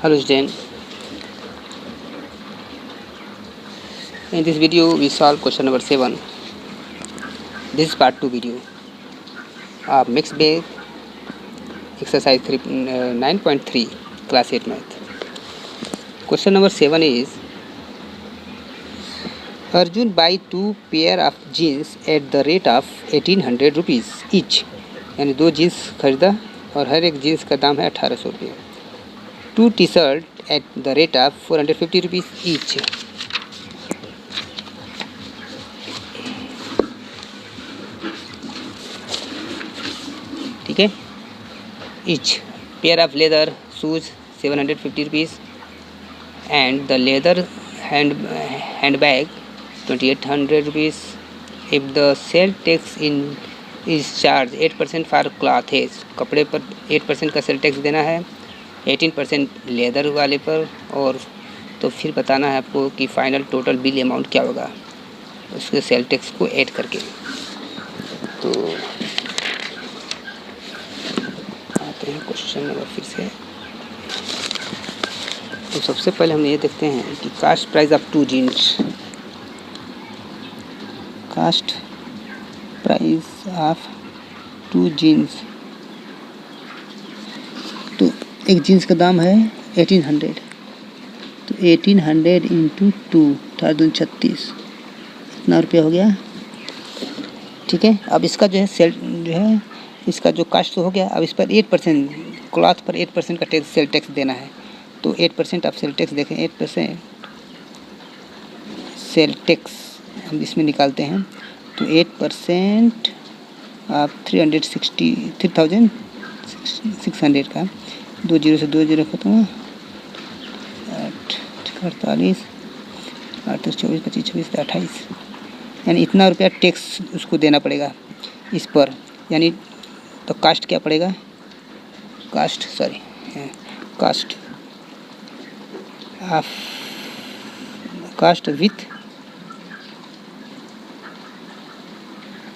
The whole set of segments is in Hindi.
Hello student, in this video we solve question number 7. This is part 2 video of mixed bag exercise 9.3 class 8 math. Question number 7 is Arjun buy 2 pair of jeans at the rate of 1800 rupees each. यानी 2 जीन्स खरीदा और हर एक जीन्स का दाम है 1800 रुपये. 2 T shirt at the rate of 450 rupees each. ठीक है. Each pair of leather shoes 750 rupees and the leather hand bag 2800 rupees. If the sale tax in is charge 8% for clothes. कपड़े पर 8% का सेल टैक्स देना है, 18% लेदर वाले पर, और तो फिर बताना है आपको कि फाइनल टोटल बिल अमाउंट क्या होगा उसके सेल टैक्स को ऐड करके. तो आते हैं क्वेश्चन नंबर फिर से. तो सबसे पहले हम ये देखते हैं कि cost price of 2 jeans. Cost price of 2 jeans. तो एक जीन्स का दाम है 1800. तो 1800 इंटू 2 36 इतना रुपया हो गया. ठीक है. अब इसका जो है सेल जो है इसका जो कास्ट तो हो गया. अब इस पर 8% क्लॉथ पर 8% का टैक्स सेल टैक्स देना है. तो 8% आप सेल टैक्स देखें. 8% सेल टैक्स हम इसमें निकालते हैं. तो 8% आप 3600 का 2 जीरो से 2 जीरो खत्म. 8 48 8 24 25 26 28 यानी इतना रुपया टैक्स उसको देना पड़ेगा इस पर. यानी तो कास्ट क्या पड़ेगा? कास्ट विथ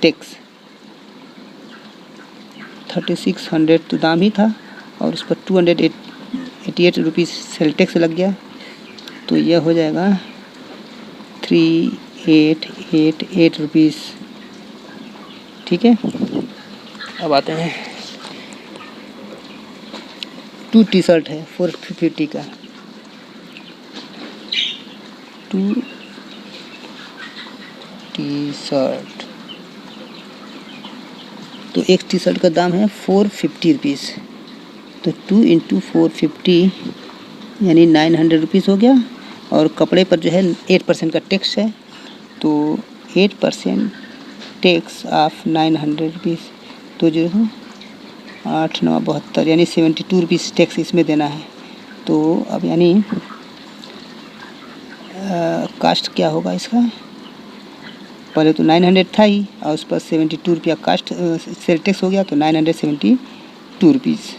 टैक्स 3600 तो दाम ही था और उस पर 288 रुपीज़ सेल टैक्स लग गया. तो यह हो जाएगा 3888 रुपीज़. ठीक है. अब आते हैं 2 टी शर्ट है 450 का. 2 टी शर्ट. तो एक टी शर्ट का दाम है 450 रुपीज़. तो 2 इंटू 450 यानी 900 रुपीज़ हो गया. और कपड़े पर जो है 8% का टैक्स है. तो 8% टैक्स ऑफ 900 रुपीज़. तो जो है 8 9 72 यानी 72 रुपीज़ टैक्स इसमें देना है. तो अब यानी कास्ट क्या होगा इसका? पहले तो 900 था ही और उस पर 72 रुपया कास्ट सेल टैक्स हो गया. तो 972 रुपीज़.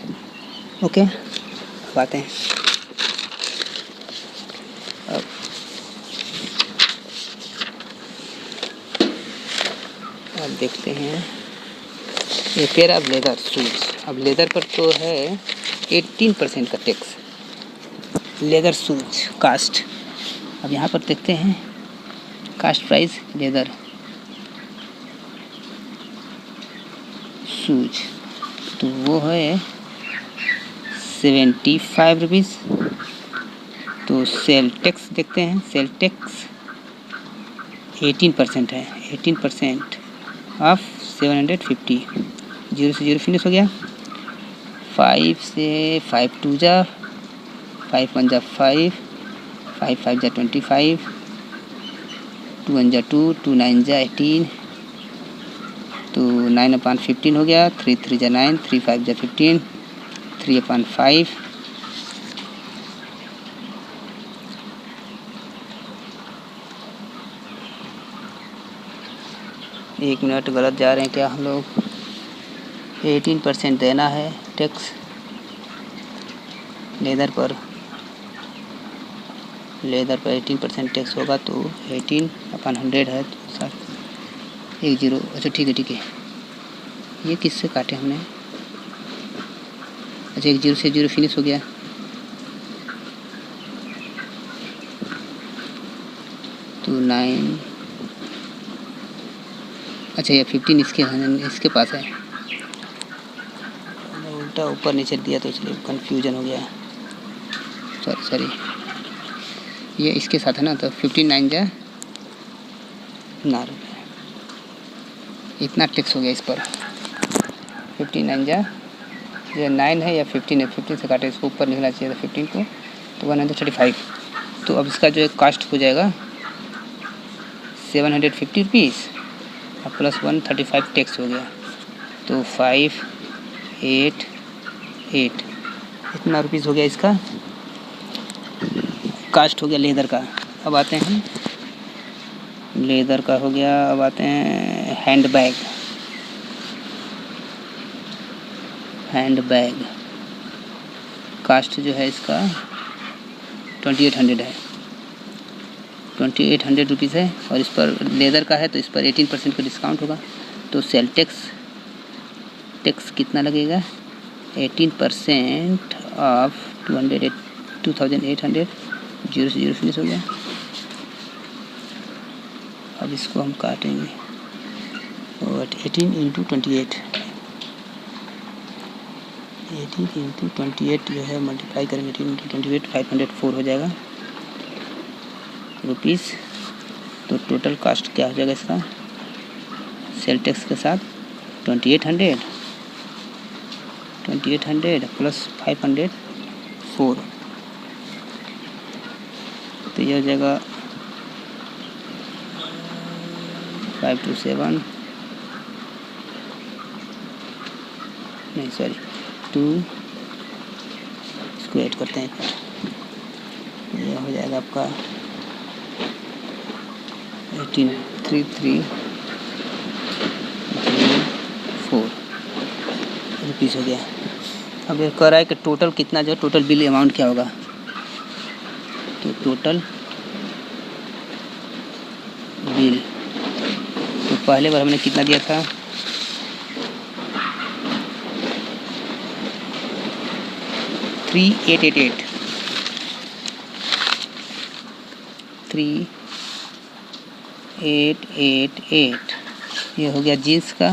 ओके. अब आते हैं अब देखते हैं ये पेयर ऑफ लेदर शूज. अब लेदर पर तो है 18% का टैक्स. Leather shoes cast. अब यहाँ पर देखते हैं कास्ट प्राइस लेदर शूज. तो वो है 75 रुपीज़. तो सेल टैक्स देखते हैं. सेल टैक्स 18% है. 18% ऑफ 750. 0 से 0 फिनिश हो गया. 5 से 5 2 जा 5 1 जा 5 5 5 जा 25 2 1 जा 2 2 9 जा 18. तो 9/15 हो गया. 3 3 जा 9 3 5 जा 15 3/5. एक मिनट गलत जा रहे हैं क्या हम लोग? 18% देना है टैक्स लेदर पर. 18% टैक्स होगा. तो 18/100 है. तो 1 0. अच्छा ठीक है. ये किससे काटे हमने? अच्छा 1 0 से 0 फिनिश हो गया. 9, अच्छा ये 15 इसके पास है, उल्टा ऊपर नीचे दिया तो इसलिए कन्फ्यूजन हो गया। सॉरी ये इसके साथ है ना, तो 15 9 जा ना रुपये, इतना टैक्स हो गया इस पर। 15 9 जा, ये 9 है या 15 है, 15 से काटे, इसको ऊपर निकलना चाहिए था 15 को, तो 135। तो अब इसका जो है कास्ट हो जाएगा 750 रुपीज़ और प्लस 135 टैक्स हो गया, तो 588 इतना रुपीज़ हो गया इसका कास्ट हो गया लेदर का। अब आते हैं लेदर का हो गया, अब आते हैं हैंड बैग कास्ट जो है इसका 2800 है, 2800 रुपीज़ है, और इस पर लेदर का है तो इस पर 18% का डिस्काउंट होगा, तो सेल टैक्स कितना लगेगा, 18% ऑफ 2800, 0 से 0 फिनिश हो गया। अब इसको हम काटेंगे और 18 इंटू 28 जो है मल्टीप्लाई करेंगे, 18 इंटू 28 504 हो जाएगा रुपीज़। तो टोटल कास्ट क्या हो जाएगा इसका सेल टैक्स के साथ 2800 प्लस 504, तो ये हो जाएगा 527 नहीं सॉरी 2, इसको ऐड करते हैं, ये हो जाएगा आपका 183304 रुपीज़ हो गया। अब ये कह रहा है कि टोटल कितना जो टोटल बिल अमाउंट क्या होगा, तो टोटल बिल तो पहले बार हमने कितना दिया था 3888 3888 ये हो गया जीन्स का।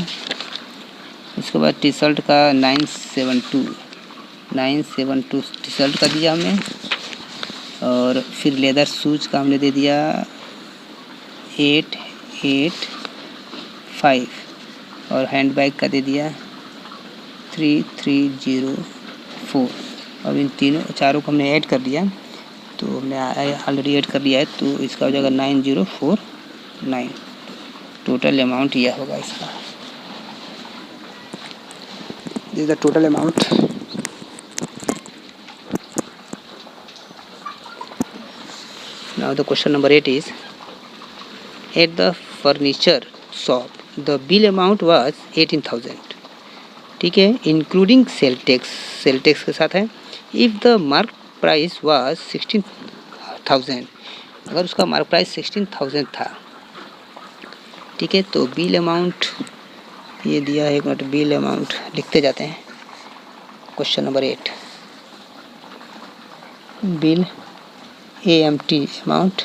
इसके बाद टी शर्ट का 972 टी शर्ट का दिया हमने, और फिर लेदर शूज़ का हमने दे दिया 885, और हैंड बैग का दे दिया 3304। अब इन चारों को हमने ऐड कर दिया, तो हमने ऑलरेडी ऐड कर लिया है, तो इसका हो जाएगा 9049। टोटल अमाउंट यह होगा इसका, this is the total amount. Now the question number 8 is at the furniture shop the bill amount was 18,000, ठीक है, इंक्लूडिंग सेल टैक्स के साथ है। If the mark price was 16,000, अगर उसका मार्क प्राइस 16,000 था, ठीक है, तो बिल अमाउंट ये दिया है, एक मिनट, बिल अमाउंट लिखते जाते हैं। Question number 8 bill AMT amount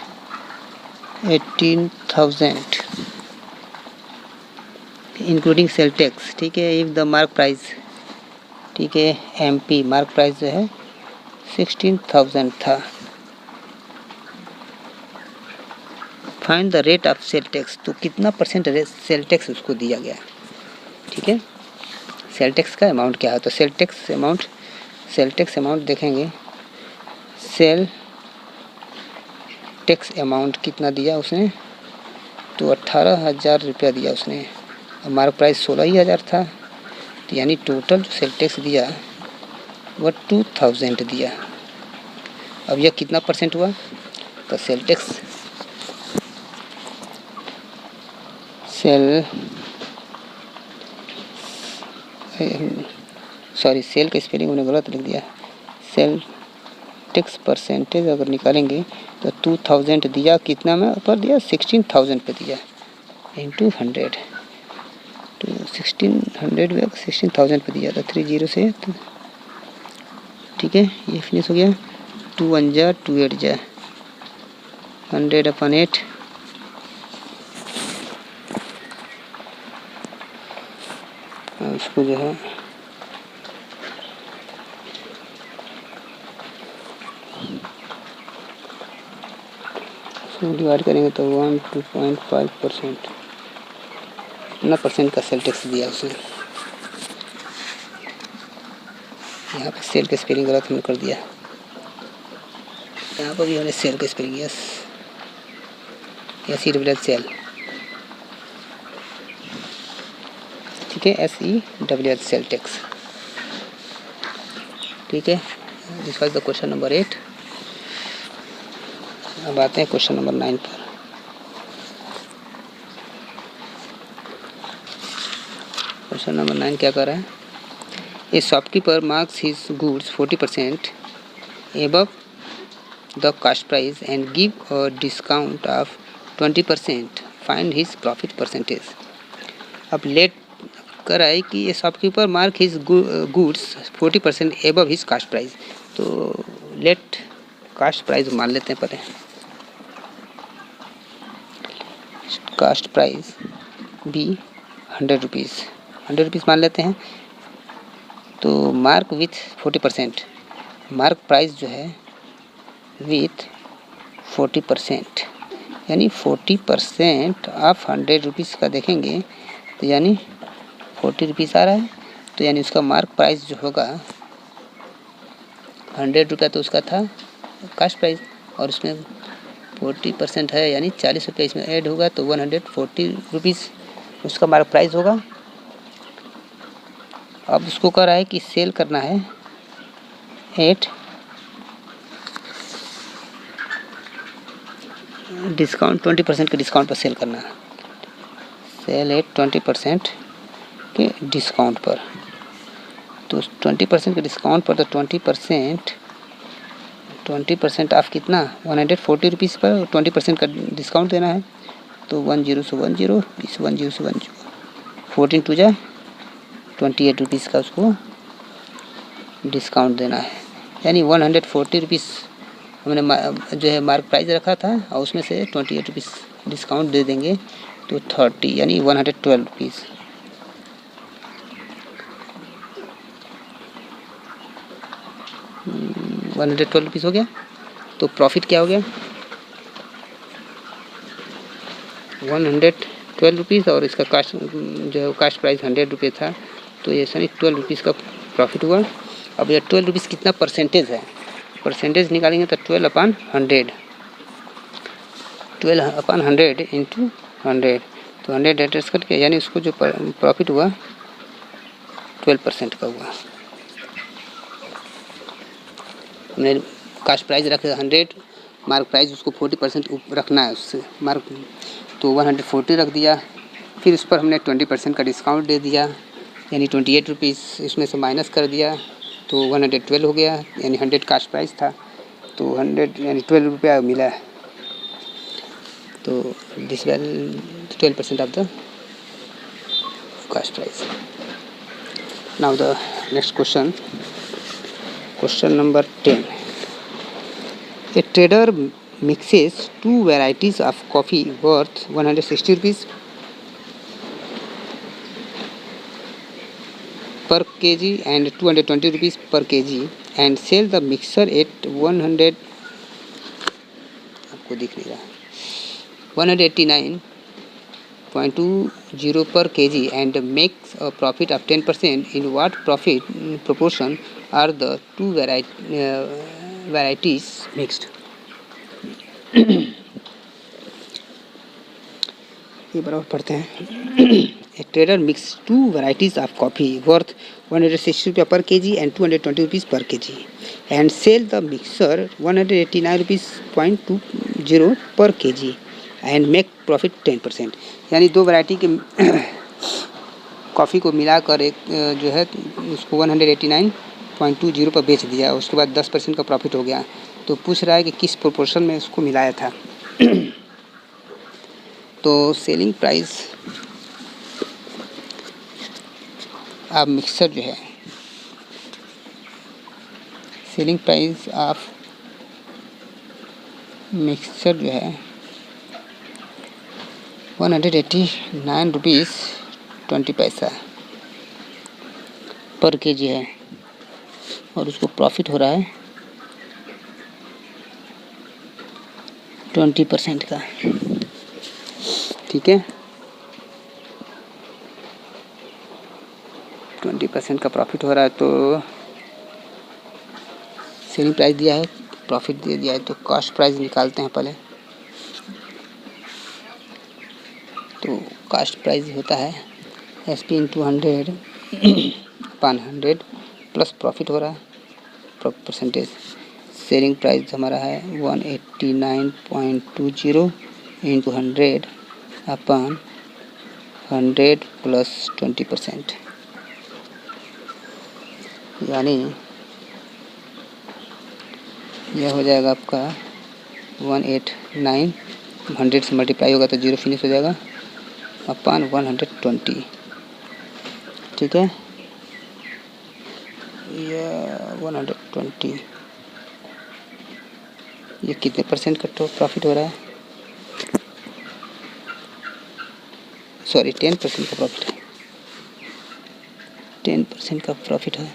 18,000 including sale tax, ठीक है। इफ़ द मार्क प्राइस, ठीक है, MP मार्क प्राइस जो है 16,000 था। Find the rate of sale tax, तो कितना परसेंट सेल टैक्स उसको दिया गया, ठीक है। सेल टैक्स का अमाउंट क्या है, तो सेल टैक्स अमाउंट देखेंगे। सेल टैक्स अमाउंट कितना दिया उसने, तो 18,000 रुपया दिया उसने, और मार्क प्राइस 16,000 था, तो यानी टोटल जो सेल टैक्स दिया वह 2,000 दिया। अब यह कितना परसेंट हुआ, तो सेल का स्पेलिंग मैंने गलत लिख दिया। सेल टैक्स परसेंटेज अगर निकालेंगे तो 2,000 दिया, कितना में पर दिया 16,000 पे दिया, इंटू 100, तो 16,000 पे दिया था 30 से, तो ठीक है, ये फिनिश हो गया। 2 1 जा 2 8 जा 100/8 इसको जो है इसको डिवाइड करेंगे तो 1.5%, इतना परसेंट का सेल टैक्स दिया उसने। यहाँ पे सेल का स्पेलिंग गलत हमने कर दिया, यहाँ पर भी हमने सेल का स्पेलिंग SEWL सेल, ठीक है, SEWL सेल टैक्स, ठीक है। This was the question number 8। अब आते हैं क्वेश्चन नंबर 9 पर। क्वेश्चन नंबर 9 क्या कर रहा है? ए shopkeeper marks his goods 40% above the cost price and give a discount of 20%, find his profit percentage. अब लेट कर रहा है कि ये shopkeeper mark his goods 40% above his cost price, तो लेट कास्ट प्राइस मान लेते हैं पहले। कास्ट प्राइस भी 100 रुपीज़, 100 रुपीज़ मान लेते हैं। तो मार्क विथ 40%, मार्क प्राइस जो है विथ 40%, यानी 40% ऑफ 100 रुपीज़ का देखेंगे तो यानी 40 रुपीज़ आ रहा है। तो यानी उसका मार्क प्राइस जो होगा 100 रुपया, तो उसका था कास्ट प्राइस, और उसमें 40% है यानी 40 रुपये इसमें ऐड होगा, तो 140 रुपीज़ उसका मार्क प्राइस होगा। अब उसको कह रहा है कि सेल करना है एट डिस्काउंट, 20% के डिस्काउंट पर सेल करना है, सेल एट 20% के डिस्काउंट पर। तो 20% के डिस्काउंट पर, तो 20% ऑफ कितना, 140 रुपीज़ पर 20% का डिस्काउंट देना है। तो 10 से 10, इस 10 से 10, 14 टू जा 28 रुपीज़ का उसको डिस्काउंट देना है, यानी 140 रुपीज़ हमने जो है मार्क प्राइस रखा था, और उसमें से 28 रुपीज़ डिस्काउंट दे देंगे, तो 30 यानी 112 रुपीज़। ₹112 हो गया। तो प्रॉफिट क्या हो गया, 112 रुपीज़, और इसका कास्ट जो है कास्ट प्राइस 100 रुपये था, तो ये सनी 12 रुपीज़ का प्रॉफिट हुआ। अब ये 12 रुपीज़ कितना परसेंटेज है, परसेंटेज निकालेंगे तो 12/100, 12/100 इंटू 100, तो 100 एड्रेस करके, यानी उसको जो प्रॉफिट हुआ 12% का हुआ। हमने कास्ट प्राइस रखे 100, मार्क प्राइस उसको 40% रखना है उससे मार्क, तो 140 रख दिया। फिर उस पर हमने 20% का डिस्काउंट दे दिया, यानी 28 रुपीज़ इसमें से माइनस कर दिया, तो 112 हो गया, यानी 100 कास्ट प्राइस था, तो 100 यानी 12 रुपया मिला है। तो this well 12% of the cost price. Now the next question, question number 10। A trader mixes 2 varieties of coffee worth 160 rupees per kg and 220 rupees per kg and sell the mixture at 100, आपको दिख नहीं रहा, 189.20 per kg and makes a profit of 10%. In what profit proportion are the two varieties mixed? ये बराबर पढ़ते हैं। A trader mix 2 varieties of coffee worth 160 रुपया per kg and 220 rupees per kg and sell the mixture 189.20 per kg and make profit 10%। यानी दो वैरायटी के कॉफ़ी को मिलाकर एक जो है उसको 189.20 पर बेच दिया, उसके बाद 10% का प्रॉफिट हो गया। तो पूछ रहा है कि किस प्रोपोर्शन में उसको मिलाया था। तो सेलिंग प्राइस ऑफ मिक्सचर जो है, सेलिंग प्राइस ऑफ मिक्सचर जो है 189 रुपीज़ 20 पैसा, पर केजी है और उसको प्रॉफिट हो रहा है 20% का। ठीक है, 20% का प्रॉफिट हो रहा है। तो सेलिंग प्राइस दिया है, प्रॉफिट दे दिया है, तो कॉस्ट प्राइस निकालते हैं पहले। तो कॉस्ट प्राइस होता है SP इंटू 100 अपन 100 प्लस प्रॉफिट हो रहा है परसेंटेज। सेलिंग प्राइस हमारा है 189.20 इंटू 100 अपन 100 प्लस 20%, यानी यह हो जाएगा आपका 189, 100 से मल्टीप्लाई होगा तो 0 फिनिश हो जाएगा अपन 120। ठीक है, यह 120, ये कितने परसेंट का तो प्रॉफिट हो रहा है? सॉरी 10% का प्रॉफिट है, 10% का प्रॉफिट है।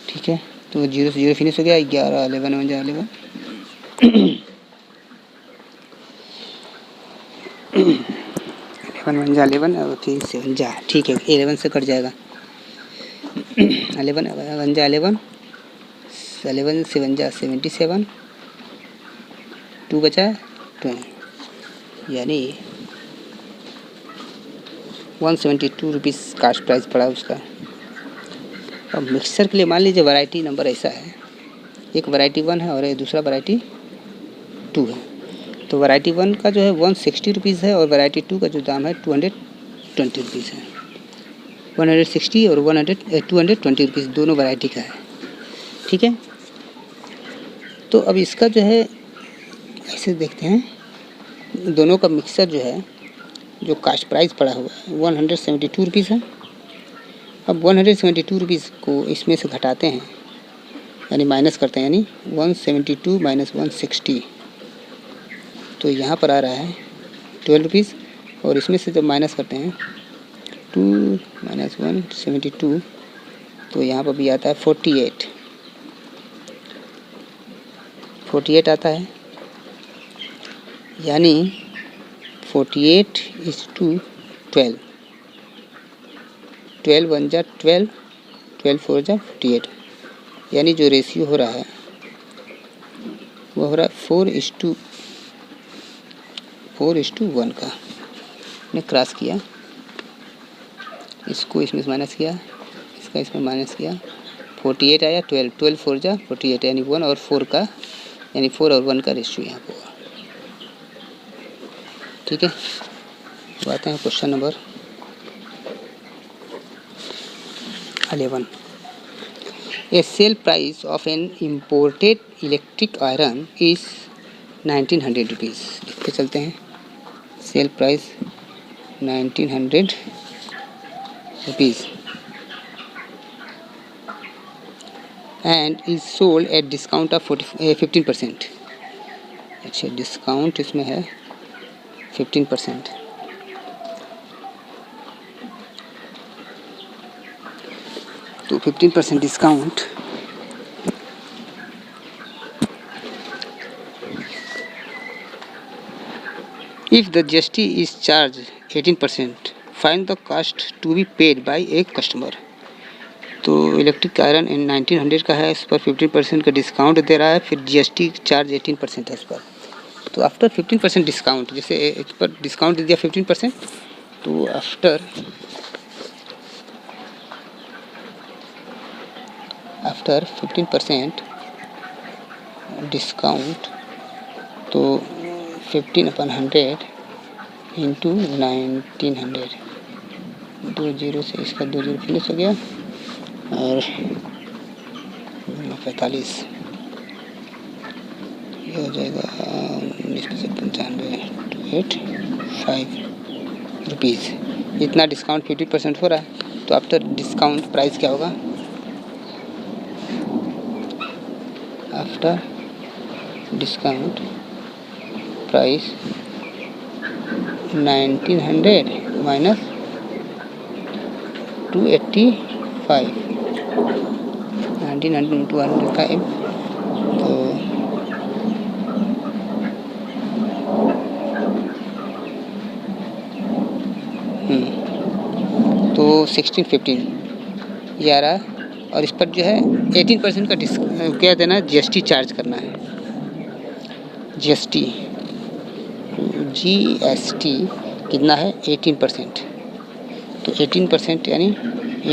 ठीक है, तो 0 से 0 फिनिश हो गया। 11 11 1 11 11 1 11 और फिर 7 जा। ठीक है, 11 से कट जाएगा 11 1 जा 11, 11 7 जा 77, 2 बचा 20, यानी 172 रुपीज़ कास्ट प्राइस पड़ा उसका। अब मिक्सर के लिए मान लीजिए वैरायटी नंबर ऐसा है, एक वैरायटी 1 है और दूसरा वैरायटी 2 है। तो वैरायटी 1 का जो है 160 रुपीज़ है और वैरायटी 2 का जो दाम है 220 रुपीज़ है। 160 और 220 रुपीज़ दोनों वैरायटी का है। ठीक है, तो अब इसका जो है ऐसे देखते हैं, दोनों का मिक्सर जो है जो कास्ट प्राइस पड़ा हुआ है 172 रुपीज़ है। अब 172 रुपीज़ को इसमें से घटाते हैं, यानी माइनस करते हैं, यानी 172 माइनस 160, तो यहाँ पर आ रहा है 12 रुपीज़। और इसमें से जब माइनस करते हैं 2 माइनस 172, तो यहाँ पर भी आता है 48 आता है, यानी 48:12, 12 1 जा 12, 12 4 जा 48, यानी जो रेशियो हो रहा है वो हो रहा है 4:1 का। ने क्रॉस किया, इसको इसमें से माइनस किया, इसका इसमें माइनस किया, 48 आया, 12 12 4 जा 48, यानी 1 और 4 का, यानी 4 और 1 का रेशियो यहाँ पर। ठीक है, अब आते हैं question number 11। A sale price of an imported electric iron is 1900 rupees. लिखते चलते हैं, sale price 1900 rupees and is sold at discount of 15%। अच्छा, डिस्काउंट इसमें है 15%। तो 15% discount if the GST is charge 18%, find the cost to be paid by a customer. तो इलेक्ट्रिक आयरन 1900 का है, इस पर 15% का डिस्काउंट दे रहा है, फिर GST चार्ज 18% है इस पर। तो आफ्टर 15% डिस्काउंट, जैसे इस पर डिस्काउंट दे दिया 15%, तो आफ्टर 15% डिस्काउंट, तो 15/100 इंटू 1900, 2 0 से इसका 2 0 फिनिश हो गया और 45, ये हो जाएगा 19/95 रुपीज़। इतना डिस्काउंट 50% हो रहा है, तो आफ्टर डिस्काउंट प्राइस क्या होगा? After discount price 1900 minus 285, 1900 into 105, तो 1615 ये आ रहा। और इस पर जो है 18% का क्या देना है, GST चार्ज करना है। GST कितना है, 18%। तो 18% यानी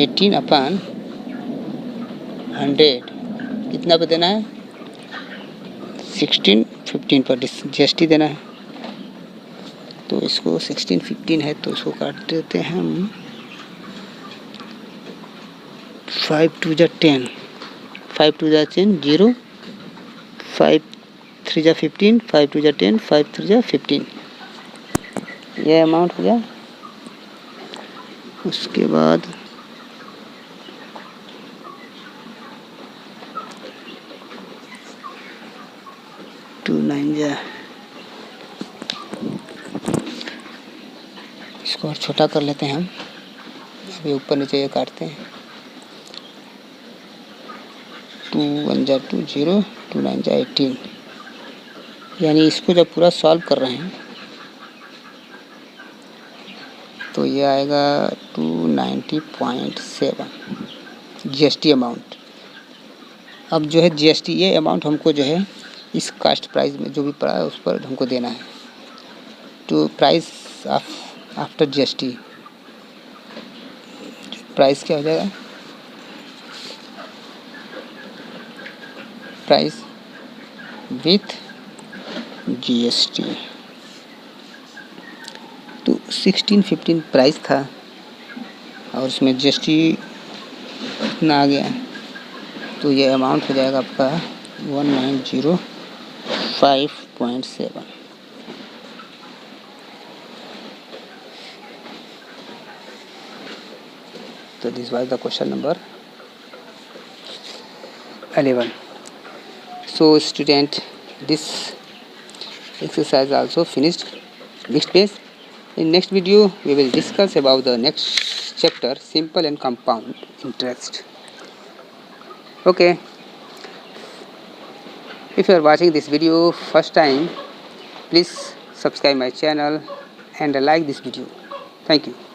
18/100 कितना पे देना है, 1615 पर GST देना है। तो इसको 1615 है तो इसको काट देते हैं हम। 5 2 जा 10, 5 2 जा 10 0, 5 3 जा 15, 5 2 जा 10, 5 3 जा 15, ये अमाउंट हो गया। उसके बाद इसको और छोटा कर लेते हैं हम, अभी ऊपर नीचे ये काटते हैं। 2 1 जा 2 0, 2 9 जा 18, यानी इसको जब पूरा सॉल्व कर रहे हैं तो ये आएगा 290.7 GST अमाउंट। अब जो है GST ये अमाउंट हमको जो है इस कास्ट प्राइस में जो भी पड़ा है उस पर हमको देना है। तो प्राइस आफ्टर GST प्राइस क्या हो जाएगा, प्राइस विथ GST। तो 1615 प्राइस था और उसमें GST कितना आ गया, तो ये अमाउंट हो जाएगा आपका 1905.7। So this was the question number 11. So student, this exercise also finished. Next page. In next video we will discuss about the next chapter, simple and compound interest. Okay. If you are watching this video first time, please subscribe my channel and like this video. Thank you.